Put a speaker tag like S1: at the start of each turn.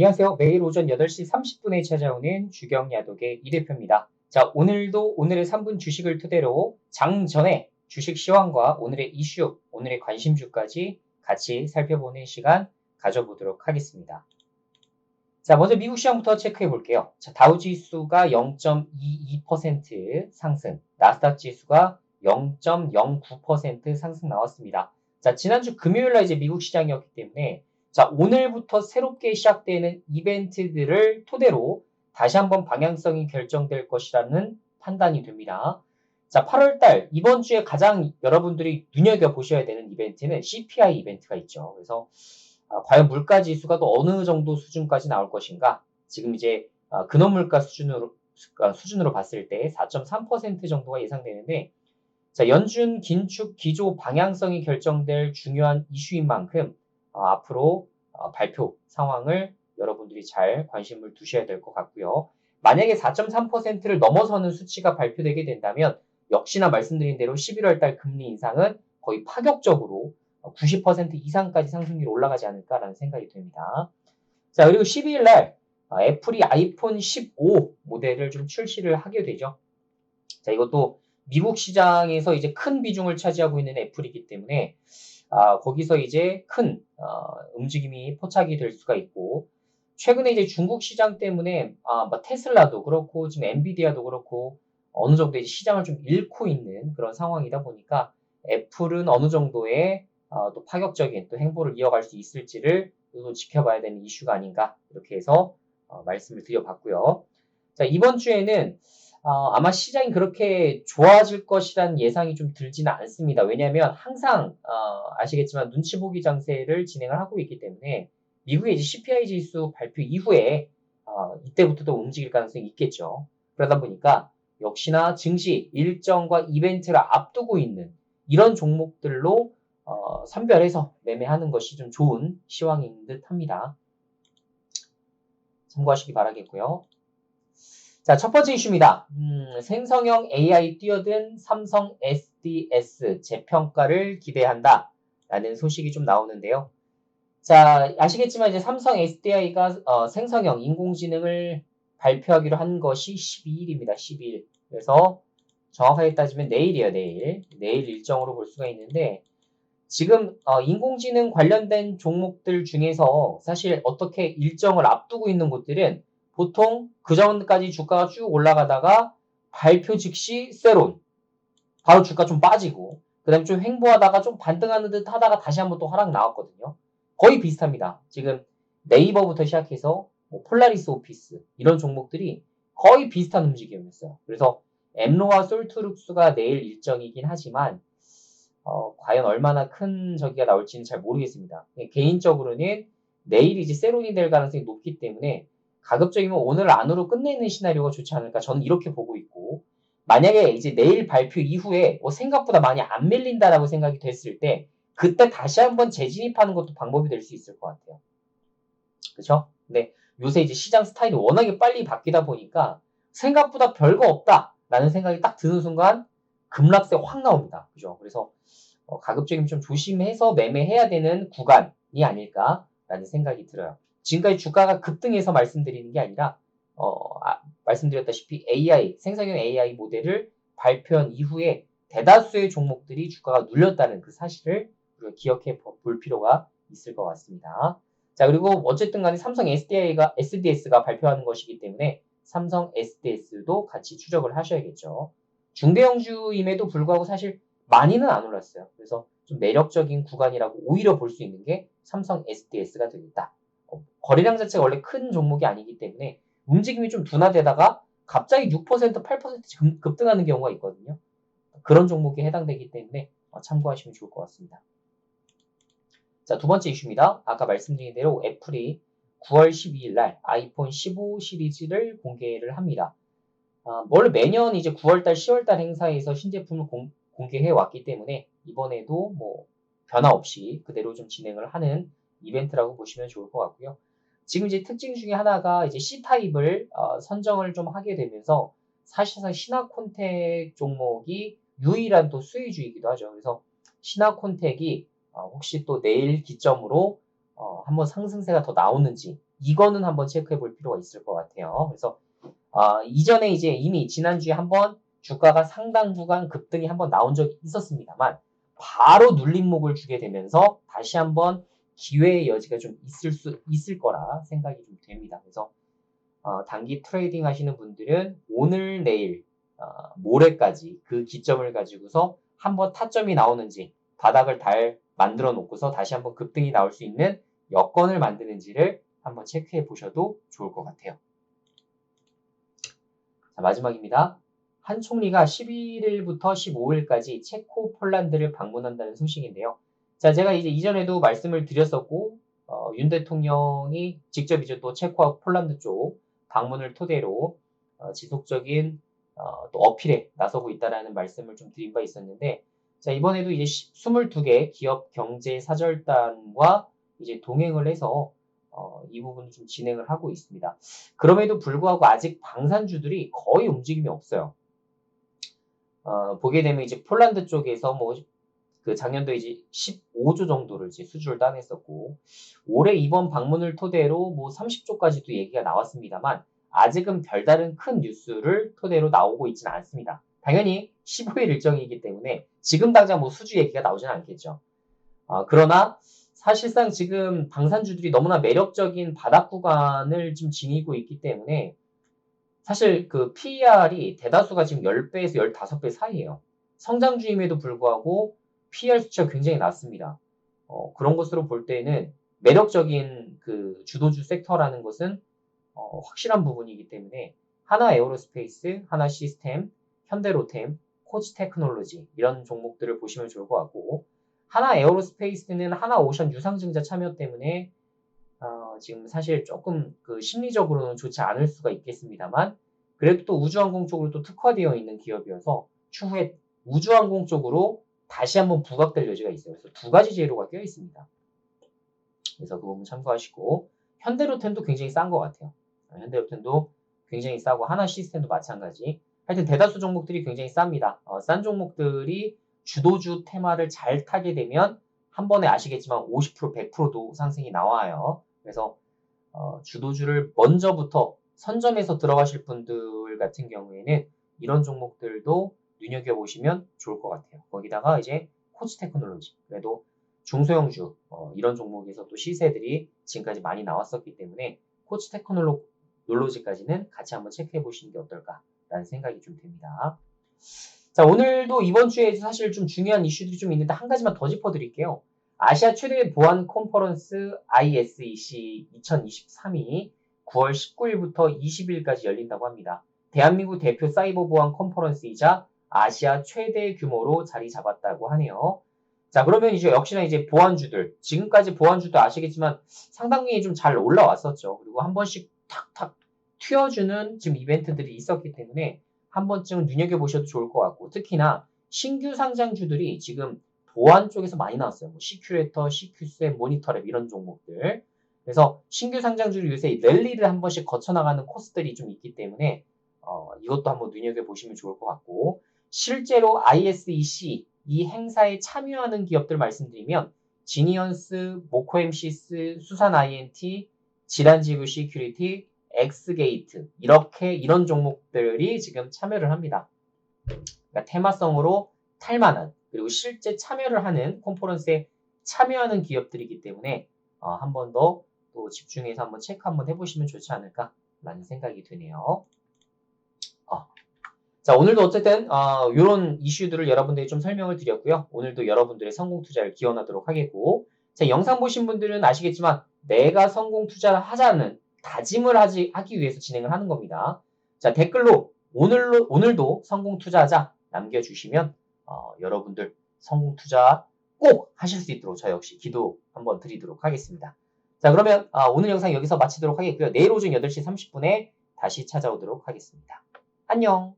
S1: 안녕하세요. 매일 오전 8시 30분에 찾아오는 주경야독의 이 대표입니다. 자, 오늘도 오늘의 3분 주식을 토대로 장 전에 주식 시황과 오늘의 이슈, 오늘의 관심주까지 같이 살펴보는 시간 가져보도록 하겠습니다. 자, 먼저 미국 시장부터 체크해 볼게요. 자, 다우지수가 0.22% 상승, 나스닥 지수가 0.09% 상승 나왔습니다. 자, 지난주 금요일 날 이제 미국 시장이었기 때문에 자, 오늘부터 새롭게 시작되는 이벤트들을 토대로 다시 한번 방향성이 결정될 것이라는 판단이 됩니다. 자, 8월 달 이번 주에 가장 여러분들이 눈여겨보셔야 되는 이벤트는 CPI 이벤트가 있죠. 그래서 과연 물가 지수가 또 어느 정도 수준까지 나올 것인가? 지금 이제 근원 물가 수준으로 봤을 때 4.3% 정도가 예상되는데, 자, 연준 긴축 기조 방향성이 결정될 중요한 이슈인 만큼 앞으로 발표 상황을 여러분들이 잘 관심을 두셔야 될 것 같고요. 만약에 4.3%를 넘어서는 수치가 발표되게 된다면 역시나 말씀드린 대로 11월 달 금리 인상은 거의 파격적으로 90% 이상까지 상승률이 올라가지 않을까라는 생각이 듭니다. 자, 그리고 12일 날 애플이 아이폰 15 모델을 좀 출시를 하게 되죠. 자, 이것도 미국 시장에서 이제 큰 비중을 차지하고 있는 애플이기 때문에 거기서 이제 큰 움직임이 포착이 될 수가 있고, 최근에 이제 중국 시장 때문에 뭐 테슬라도 그렇고 지금 엔비디아도 그렇고 어느 정도 이제 시장을 좀 잃고 있는 그런 상황이다 보니까 애플은 어느 정도의 또 파격적인 또 행보를 이어갈 수 있을지를 또 지켜봐야 되는 이슈가 아닌가, 이렇게 해서 말씀을 드려봤고요. 자, 이번 주에는 아마 시장이 그렇게 좋아질 것이란 예상이 좀 들지는 않습니다. 왜냐하면 항상 아시겠지만 눈치 보기 장세를 진행을 하고 있기 때문에 미국의 이제 CPI 지수 발표 이후에 이때부터도 움직일 가능성이 있겠죠. 그러다 보니까 역시나 증시 일정과 이벤트를 앞두고 있는 이런 종목들로 선별해서 매매하는 것이 좀 좋은 시황인 듯 합니다. 참고하시기 바라겠고요. 자, 첫 번째 이슈입니다. 생성형 AI 뛰어든 삼성 SDS 재평가를 기대한다 라는 소식이 좀 나오는데요. 자, 아시겠지만 이제 삼성 SDI가 생성형 인공지능을 발표하기로 한 것이 12일입니다. 12일. 그래서 정확하게 따지면 내일이에요, 내일. 내일 일정으로 볼 수가 있는데, 지금 인공지능 관련된 종목들 중에서 사실 어떻게 일정을 앞두고 있는 곳들은 보통 그 전까지 주가가 쭉 올라가다가 발표 즉시 세론, 바로 주가 좀 빠지고, 그 다음에 좀 횡보하다가 좀 반등하는 듯 하다가 다시 한번 또 하락 나왔거든요. 거의 비슷합니다. 지금 네이버부터 시작해서 뭐 폴라리스 오피스 이런 종목들이 거의 비슷한 움직임이었어요. 그래서 엠로와 솔트룩스가 내일 일정이긴 하지만 과연 얼마나 큰 저기가 나올지는 잘 모르겠습니다. 개인적으로는 내일이 이제 세론이 될 가능성이 높기 때문에 가급적이면 오늘 안으로 끝내는 시나리오가 좋지 않을까, 저는 이렇게 보고 있고, 만약에 이제 내일 발표 이후에 생각보다 많이 안 밀린다라고 생각이 됐을 때 그때 다시 한번 재진입하는 것도 방법이 될 수 있을 것 같아요. 그렇죠? 근데 요새 이제 시장 스타일이 워낙에 빨리 바뀌다 보니까 생각보다 별거 없다라는 생각이 딱 드는 순간 급락세 확 나옵니다. 그죠? 그래서 가급적이면 좀 조심해서 매매해야 되는 구간이 아닐까라는 생각이 들어요. 지금까지 주가가 급등해서 말씀드리는 게 아니라 말씀드렸다시피 AI, 생성형 AI 모델을 발표한 이후에 대다수의 종목들이 주가가 눌렸다는 그 사실을 우리가 기억해 볼 필요가 있을 것 같습니다. 자, 그리고 어쨌든 간에 삼성 SDS가 발표하는 것이기 때문에 삼성 SDS도 같이 추적을 하셔야겠죠. 중대형주임에도 불구하고 사실 많이는 안 올랐어요. 그래서 좀 매력적인 구간이라고 오히려 볼 수 있는 게 삼성 SDS가 되겠다. 거래량 자체가 원래 큰 종목이 아니기 때문에 움직임이 좀 둔화되다가 갑자기 6%, 8% 급등하는 경우가 있거든요. 그런 종목에 해당되기 때문에 참고하시면 좋을 것 같습니다. 자, 두 번째 이슈입니다. 아까 말씀드린 대로 애플이 9월 12일 날 아이폰 15 시리즈를 공개를 합니다. 원래 매년 이제 9월달, 10월달 행사에서 신제품을 공개해 왔기 때문에 이번에도 뭐 변화 없이 그대로 좀 진행을 하는 이벤트라고 보시면 좋을 것 같고요. 지금 이제 특징 중에 하나가 이제 C타입을 선정을 좀 하게 되면서 사실상 신화콘텍 종목이 유일한 또 수혜주이기도 하죠. 그래서 신화콘텍이 혹시 또 내일 기점으로 한번 상승세가 더 나오는지, 이거는 한번 체크해 볼 필요가 있을 것 같아요. 그래서 이전에 이제 이미 지난주에 한번 주가가 상당 구간 급등이 한번 나온 적이 있었습니다만 바로 눌림목을 주게 되면서 다시 한번 기회의 여지가 좀 있을 거라 생각이 좀 됩니다. 그래서 단기 트레이딩 하시는 분들은 오늘 내일 모레까지 그 기점을 가지고서 한번 타점이 나오는지 바닥을 만들어 놓고서 다시 한번 급등이 나올 수 있는 여건을 만드는지를 한번 체크해 보셔도 좋을 것 같아요. 자, 마지막입니다. 한 총리가 11일부터 15일까지 체코, 폴란드를 방문한다는 소식인데요. 자, 제가 이제 이전에도 말씀을 드렸었고, 윤 대통령이 직접 이제 또 체코와 폴란드 쪽 방문을 토대로 지속적인 또 어필에 나서고 있다라는 말씀을 좀 드린 바 있었는데, 자, 이번에도 이제 22개 기업 경제 사절단과 이제 동행을 해서 이 부분을 좀 진행을 하고 있습니다. 그럼에도 불구하고 아직 방산주들이 거의 움직임이 없어요. 보게 되면 이제 폴란드 쪽에서 뭐 그 작년도에 이제 15조 정도를 이제 수주를 따냈었고 올해 이번 방문을 토대로 뭐 30조까지도 얘기가 나왔습니다만 아직은 별다른 큰 뉴스를 토대로 나오고 있지는 않습니다. 당연히 15일 일정이기 때문에 지금 당장 뭐 수주 얘기가 나오지는 않겠죠. 그러나 사실상 지금 방산주들이 너무나 매력적인 바닥 구간을 좀 지니고 있기 때문에 사실 그 PER이 대다수가 지금 10배에서 15배 사이예요. 성장주임에도 불구하고 PER 수치가 굉장히 낮습니다. 그런 것으로 볼 때는 매력적인 그 주도주 섹터라는 것은 확실한 부분이기 때문에 하나 에어로스페이스, 하나 시스템, 현대로템, 코지테크놀로지 이런 종목들을 보시면 좋을 것 같고 하나 에어로스페이스는 하나 오션 유상증자 참여 때문에 지금 사실 조금 그 심리적으로는 좋지 않을 수가 있겠습니다만 그래도 또 우주항공 쪽으로 또 특화되어 있는 기업이어서 추후에 우주항공 쪽으로 다시 한번 부각될 여지가 있어요. 그래서 두 가지 재료가 껴 있습니다. 그래서 그 부분 참고하시고 현대로템도 굉장히 싼 것 같아요. 현대로템도 굉장히 싸고 하나 시스템도 마찬가지. 하여튼 대다수 종목들이 굉장히 쌉니다. 싼 종목들이 주도주 테마를 잘 타게 되면 한 번에 아시겠지만 50%, 100%도 상승이 나와요. 그래서 주도주를 먼저부터 선점해서 들어가실 분들 같은 경우에는 이런 종목들도 눈여겨보시면 좋을 것 같아요. 거기다가 이제 코지테크놀로지, 그래도 중소형주 이런 종목에서 또 시세들이 지금까지 많이 나왔었기 때문에 코지테크놀로지까지는 같이 한번 체크해 보시는 게 어떨까라는 생각이 좀 듭니다. 자, 오늘도 이번 주에 사실 좀 중요한 이슈들이 좀 있는데 한 가지만 더 짚어드릴게요. 아시아 최대 보안 컨퍼런스 ISEC 2023이 9월 19일부터 20일까지 열린다고 합니다. 대한민국 대표 사이버 보안 컨퍼런스이자 아시아 최대 규모로 자리 잡았다고 하네요. 자, 그러면 이제 역시나 이제 보안주들, 지금까지 보안주도 아시겠지만 상당히 좀 잘 올라왔었죠. 그리고 한 번씩 탁탁 튀어주는 지금 이벤트들이 있었기 때문에 한 번쯤 눈여겨보셔도 좋을 것 같고, 특히나 신규 상장주들이 지금 보안 쪽에서 많이 나왔어요. 뭐 시큐레이터, 시큐셋, 모니터랩 이런 종목들. 그래서 신규 상장주를 요새 랠리를 한 번씩 거쳐나가는 코스들이 좀 있기 때문에 이것도 한번 눈여겨보시면 좋을 것 같고, 실제로 ISEC 이 행사에 참여하는 기업들 말씀드리면 지니언스, 모코엠시스, 수산 INT, 지란지구 시큐리티, 엑스게이트 이런 종목들이 지금 참여를 합니다. 그러니까 테마성으로 탈만한 그리고 실제 참여를 하는 컨퍼런스에 참여하는 기업들이기 때문에 한 번 더 또 집중해서 한번 체크 한번 해보시면 좋지 않을까라는 생각이 드네요. 자, 오늘도 어쨌든 이런 이슈들을 여러분들이 좀 설명을 드렸고요. 오늘도 여러분들의 성공 투자를 기원하도록 하겠고, 자, 영상 보신 분들은 아시겠지만 내가 성공 투자를 하자는 다짐을 하기 위해서 진행을 하는 겁니다. 자, 댓글로 오늘도 성공 투자하자 남겨주시면 여러분들 성공 투자 꼭 하실 수 있도록 저 역시 기도 한번 드리도록 하겠습니다. 자, 그러면 오늘 영상 여기서 마치도록 하겠고요. 내일 오전 8시 30분에 다시 찾아오도록 하겠습니다. 안녕.